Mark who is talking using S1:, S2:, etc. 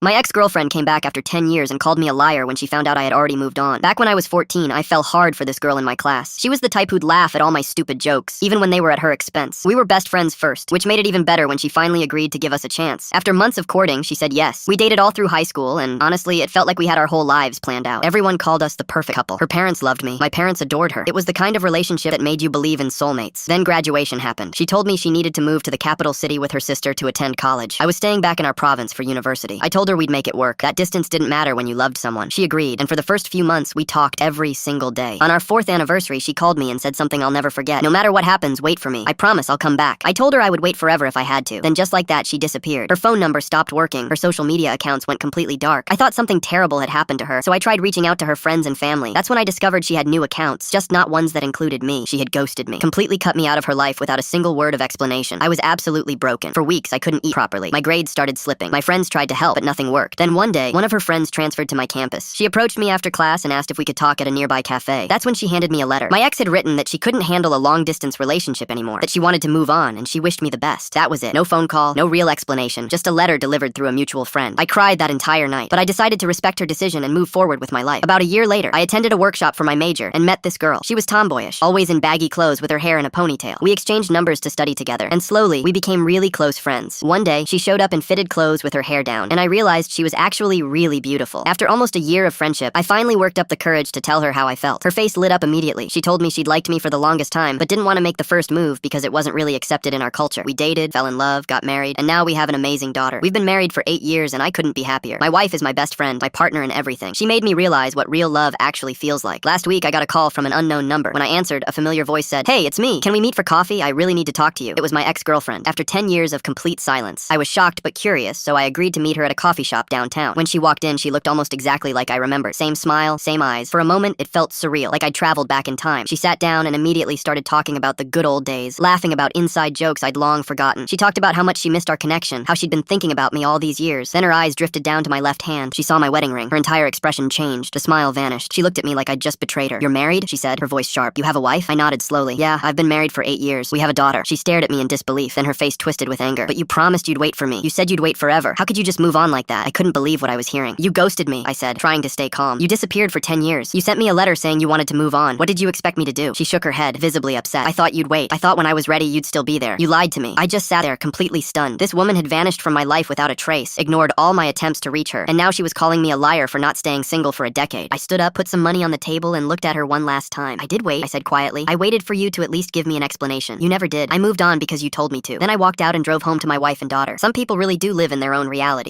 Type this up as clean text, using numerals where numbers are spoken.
S1: My ex-girlfriend came back after 10 years and called me a liar when she found out I had already moved on. Back when I was 14, I fell hard for this girl in my class. She was the type who'd laugh at all my stupid jokes, even when they were at her expense. We were best friends first, which made it even better when she finally agreed to give us a chance. After months of courting, she said yes. We dated all through high school, and honestly, it felt like we had our whole lives planned out. Everyone called us the perfect couple. Her parents loved me. My parents adored her. It was the kind of relationship that made you believe in soulmates. Then graduation happened. She told me she needed to move to the capital city with her sister to attend college. I was staying back in our province for university. I told her we'd make it work. That distance didn't matter when you loved someone. She agreed, and for the first few months, we talked every single day. On our 4th anniversary, she called me and said something I'll never forget. No matter what happens, wait for me. I promise I'll come back. I told her I would wait forever if I had to. Then just like that, she disappeared. Her phone number stopped working. Her social media accounts went completely dark. I thought something terrible had happened to her, so I tried reaching out to her friends and family. That's when I discovered she had new accounts, just not ones that included me. She had ghosted me, completely cut me out of her life without a single word of explanation. I was absolutely broken. For weeks, I couldn't eat properly. My grades started slipping. My friends tried to help, but nothing worked. Then one day, one of her friends transferred to my campus. She approached me after class and asked if we could talk at a nearby cafe. That's when she handed me a letter. My ex had written that she couldn't handle a long-distance relationship anymore, that she wanted to move on, and she wished me the best. That was it. No phone call, no real explanation, just a letter delivered through a mutual friend. I cried that entire night, but I decided to respect her decision and move forward with my life. About a year later, I attended a workshop for my major and met this girl. She was tomboyish, always in baggy clothes with her hair in a ponytail. We exchanged numbers to study together, and slowly, we became really close friends. One day, she showed up in fitted clothes with her hair down, and I realized she was actually really beautiful. After almost a year of friendship, I finally worked up the courage to tell her how I felt. Her face lit up immediately. She told me she'd liked me for the longest time, but didn't want to make the first move because it wasn't really accepted in our culture. We dated, fell in love, got married, and now we have an amazing daughter. We've been married for 8 years, and I couldn't be happier. My wife is my best friend, my partner in everything. She made me realize what real love actually feels like. Last week, I got a call from an unknown number. When I answered, a familiar voice said, "Hey, it's me. Can we meet for coffee? I really need to talk to you." It was my ex-girlfriend. After 10 years of complete silence, I was shocked but curious, so I agreed to meet her at a coffee shop downtown. When she walked in, she looked almost exactly like I remembered. Same smile, same eyes. For a moment, it felt surreal, like I'd traveled back in time. She sat down and immediately started talking about the good old days, laughing about inside jokes I'd long forgotten. She talked about how much she missed our connection, how she'd been thinking about me all these years. Then her eyes drifted down to my left hand. She saw my wedding ring. Her entire expression changed. The smile vanished. She looked at me like I'd just betrayed her. "You're married?" she said, her voice sharp. "You have a wife?" I nodded slowly. "Yeah, I've been married for 8 years. We have a daughter." She stared at me in disbelief, then her face twisted with anger. "But you promised you'd wait for me. You said you'd wait forever. How could you just move on like that?" I couldn't believe what I was hearing. "You ghosted me," I said, trying to stay calm. "You disappeared for 10 years. You sent me a letter saying you wanted to move on. What did you expect me to do?" She shook her head, visibly upset. "I thought you'd wait. I thought when I was ready you'd still be there. You lied to me." I just sat there, completely stunned. This woman had vanished from my life without a trace, ignored all my attempts to reach her, and now she was calling me a liar for not staying single for a decade. I stood up, put some money on the table, and looked at her one last time. "I did wait," I said quietly. "I waited for you to at least give me an explanation. You never did. I moved on because you told me to." Then I walked out and drove home to my wife and daughter. Some people really do live in their own reality.